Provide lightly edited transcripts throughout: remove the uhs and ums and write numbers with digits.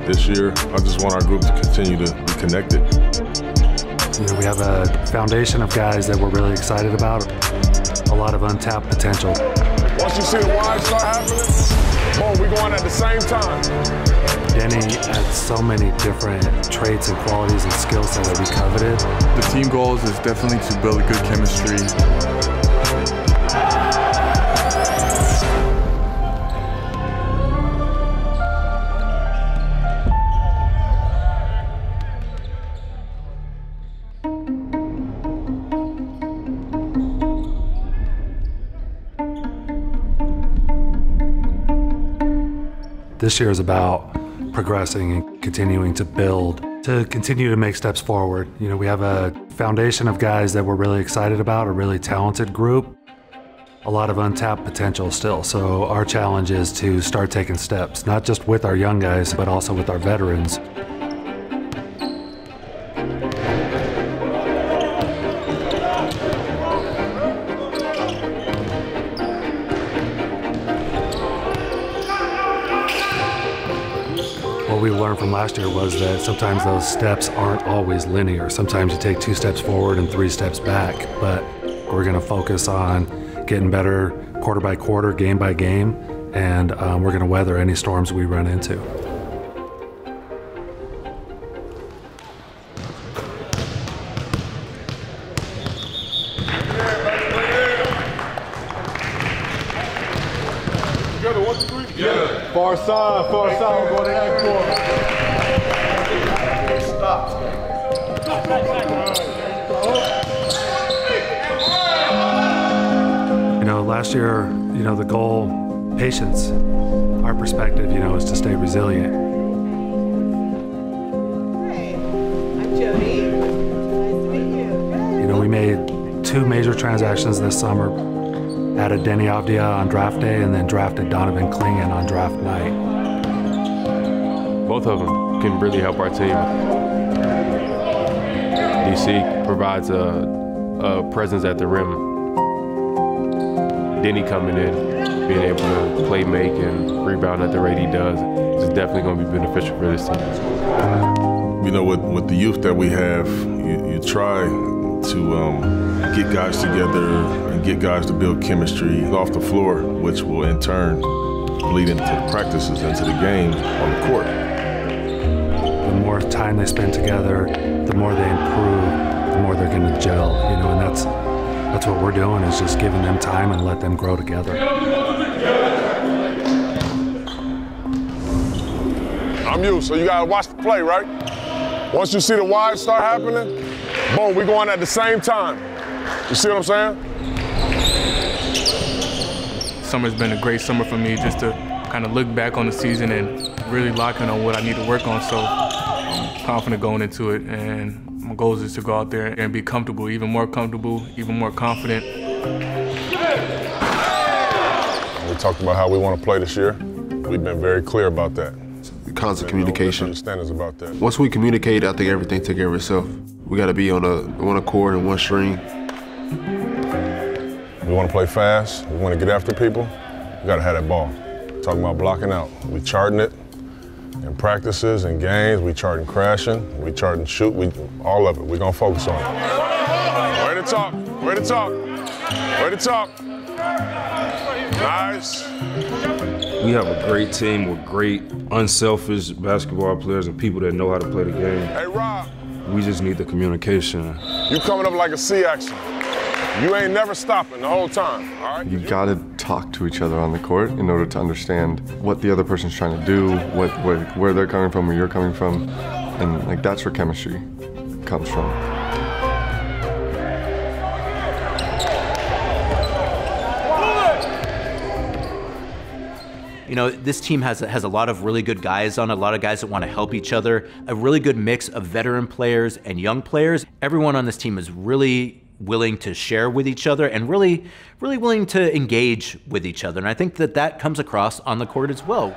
This year, I just want our group to continue to be connected. You know, we have a foundation of guys that we're really excited about, a lot of untapped potential. Once you see the wide start happening, boom, we going at the same time. Denny had so many different traits and qualities and skill sets that we coveted. The team goals is definitely to build a good chemistry. This year is about progressing and continuing to build, to continue to make steps forward. You know, we have a foundation of guys that we're really excited about, a really talented group, a lot of untapped potential still. So our challenge is to start taking steps, not just with our young guys, but also with our veterans. What we learned from last year was that sometimes those steps aren't always linear. Sometimes you take 2 steps forward and 3 steps back, but we're gonna focus on getting better quarter by quarter, game by game, and we're gonna weather any storms we run into. Far side, we're going to that corner. Stop. You know, last year, you know, the goal, patience. Our perspective, you know, is to stay resilient. Hey, I'm Jody. Nice to meet you. You know, we made 2 major transactions this summer. Added Denny Avdia on draft day and then drafted Donovan Klingen on draft night. Both of them can really help our team. DC provides a presence at the rim. Denny coming in, being able to play, make, and rebound at the rate he does is definitely going to be beneficial for this team. You know, with the youth that we have, you try to get guys together and get guys to build chemistry off the floor, which will in turn lead into the practices, into the game on the court. The more time they spend together, the more they improve, the more they're gonna gel, you know, and that's what we're doing, is just giving them time and let them grow together. I'm you, so you gotta watch the play, right? Once you see the wide start happening, boom, we going at the same time. You see what I'm saying? Summer's been a great summer for me, just to kind of look back on the season and really lock in on what I need to work on. So I'm confident going into it, and my goal is to go out there and be comfortable, even more confident. We talked about how we want to play this year. We've been very clear about that. Constant communication. No misunderstandings about that. Once we communicate, I think everything takes care of itself. We got to be on one accord and one string. We want to play fast. We want to get after people. We got to have that ball. Talking about blocking out. We charting it in practices and games. We charting crashing. We charting shoot. All of it. We're going to focus on it. Way to talk. Way to talk. Way to talk. Nice. We have a great team with great, unselfish basketball players and people that know how to play the game. Hey, Rob. We just need the communication. You coming up like a C action. You ain't never stopping the whole time, all right? You gotta talk to each other on the court in order to understand what the other person's trying to do, where they're coming from, where you're coming from, and like that's where chemistry comes from. You know, this team has a lot of really good guys on it, a lot of guys that want to help each other, a really good mix of veteran players and young players. Everyone on this team is really willing to share with each other and really willing to engage with each other. And I think that comes across on the court as well.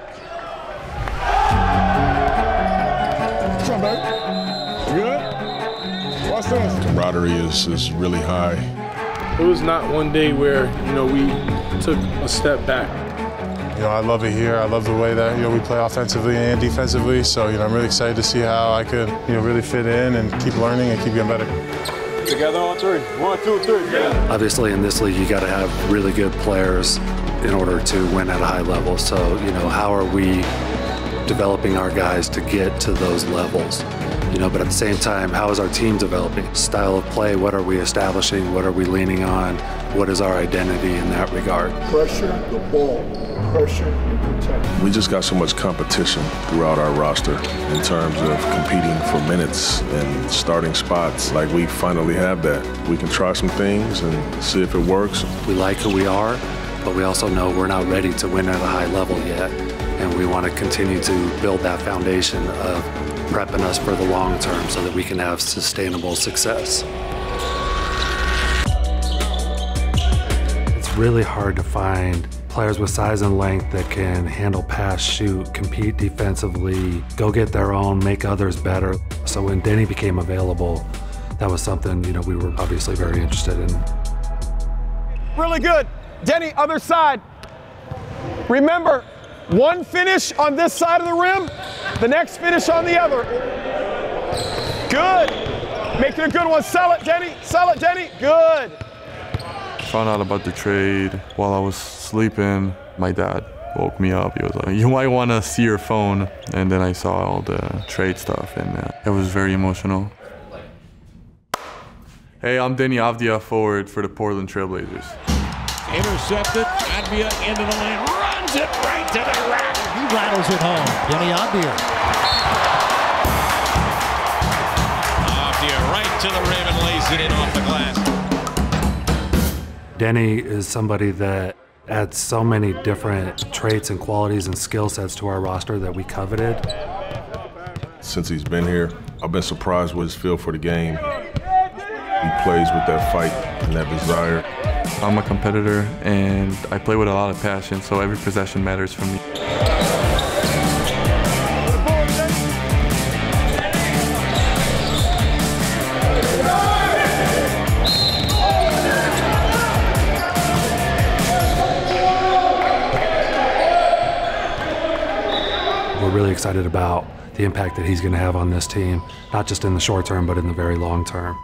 What's up, baby? You good? What's this? Camaraderie is really high. It was not one day where, you know, we took a step back. I love it here. I love the way that, we play offensively and defensively. So, I'm really excited to see how I could, really fit in and keep learning and keep getting better. Together on three. 1, 2, 3. Yeah. Obviously, in this league, you got to have really good players in order to win at a high level. So, how are we developing our guys to get to those levels? But at the same time, how is our team developing? Style of play, what are we establishing? What are we leaning on? What is our identity in that regard? Pressure the ball. Pressure and protect. We just got so much competition throughout our roster in terms of competing for minutes and starting spots. Like, we finally have that. We can try some things and see if it works. We like who we are, but we also know we're not ready to win at a high level yet. And we want to continue to build that foundation of prepping us for the long term so that we can have sustainable success. It's really hard to find players with size and length that can handle pass, shoot, compete defensively, go get their own, make others better. So when Denny became available, that was something, we were obviously very interested in. Really good. Denny, other side. Remember, one finish on this side of the rim, the next finish on the other. Good. Make it a good one. Sell it, Denny. Sell it, Denny. Good. Found out about the trade while I was sleeping. My dad woke me up. He was like, "You might want to see your phone." And then I saw all the trade stuff, and it was very emotional. Hey, I'm Denny Avdia, forward for the Portland Trailblazers. Intercepted, Avdia into the lane, runs it right to the rack. He rattles it home. Denny Avdia. Avdia right to the rim and lays it in off the glass. Denny is somebody that adds so many different traits and qualities and skill sets to our roster that we coveted. Since he's been here, I've been surprised with his feel for the game. He plays with that fight and that desire. I'm a competitor and I play with a lot of passion, so every possession matters for me. We're really excited about the impact that he's going to have on this team, not just in the short term, but in the very long term.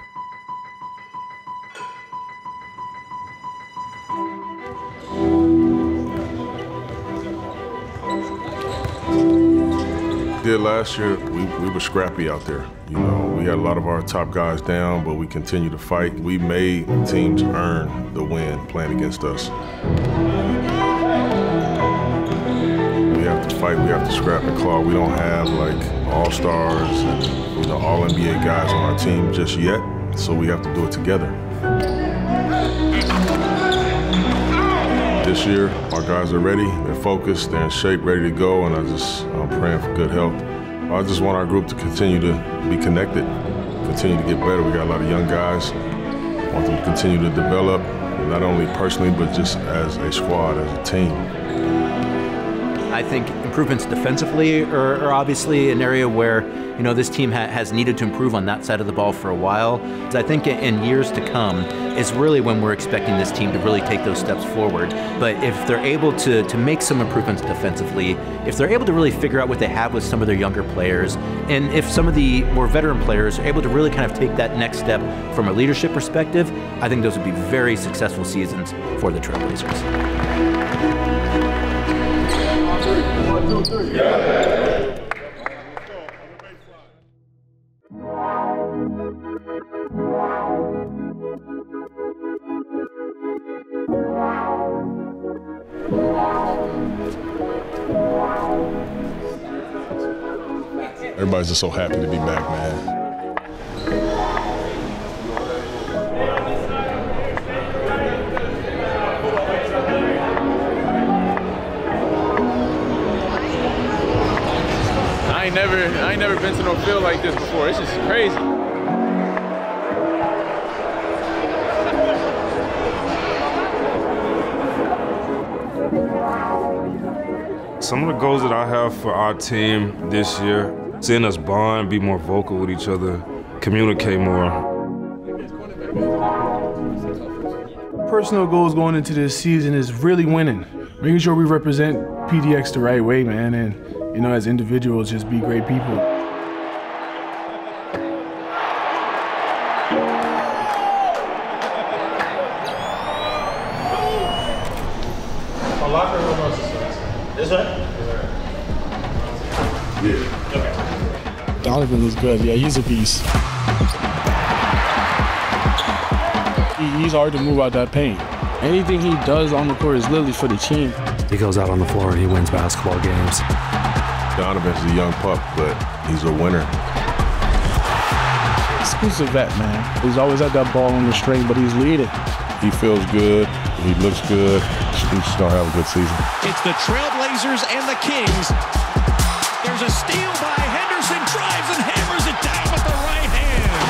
Did last year, we were scrappy out there. We had a lot of our top guys down, but we continued to fight. We made teams earn the win playing against us. We have to fight, we have to scrap and claw. We don't have like all-stars and all-NBA guys on our team just yet, so we have to do it together. This year, our guys are ready, they're focused, they're in shape, ready to go, and I'm praying for good health. I just want our group to continue to be connected, continue to get better. We got a lot of young guys. I want them to continue to develop, not only personally, but just as a squad, as a team. I think improvements defensively are obviously an area where this team has needed to improve on that side of the ball for a while. I think in years to come is really when we're expecting this team to really take those steps forward. But if they're able to make some improvements defensively, if they're able to really figure out what they have with some of their younger players, and if some of the more veteran players are able to really kind of take that next step from a leadership perspective, I think those would be very successful seasons for the Trailblazers. 1, 2, 3. Yeah. Everybody's just so happy to be back, man. I ain't never been to no field like this before. It's just crazy. Some of the goals that I have for our team this year, seeing us bond, be more vocal with each other, communicate more. Personal goals going into this season is really winning making sure we represent PDX the right way, man, and, you know, as individuals, just be great people. This way? Yeah. Okay. Donovan is good. Yeah, he's a beast. He's hard to move out that paint. Anything he does on the court is literally for the team. He goes out on the floor and he wins basketball games. Donovan's a young pup, but he's a winner. Scoot's a vet, man. He's always at that ball on the string, but he's leading. He feels good. He looks good. He's just gonna have a good season. It's the Trailblazers and the Kings. There's a steal by Henderson, drives and hammers it down with the right hand.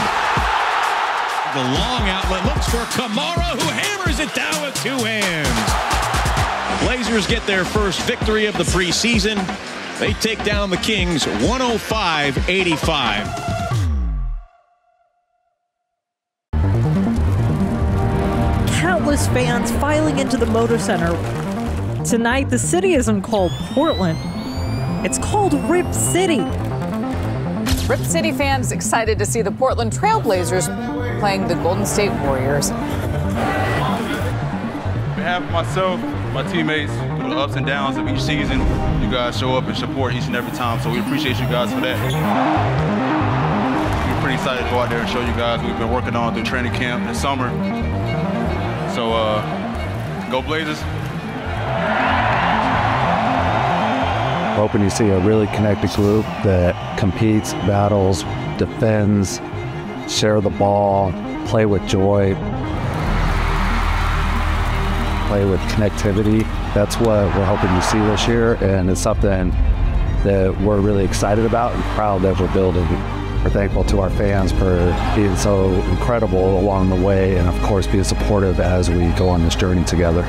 The long outlet looks for Kamara, who hammers it down with two hands. Blazers get their first victory of the preseason. They take down the Kings 105-85. Countless fans filing into the Motor Center. Tonight, the city isn't called Portland. It's called Rip City. Rip City fans excited to see the Portland Trailblazers playing the Golden State Warriors. On behalf of myself, my teammates, through the ups and downs of each season, you guys show up and support each and every time, so we appreciate you guys for that. We're pretty excited to go out there and show you guys what we've been working on through training camp this summer. So, go Blazers. Hoping you see a really connected group that competes, battles, defends, share the ball, play with joy, play with connectivity. That's what we're hoping to see this year, and it's something that we're really excited about and proud that we're building. We're thankful to our fans for being so incredible along the way, and of course being supportive as we go on this journey together.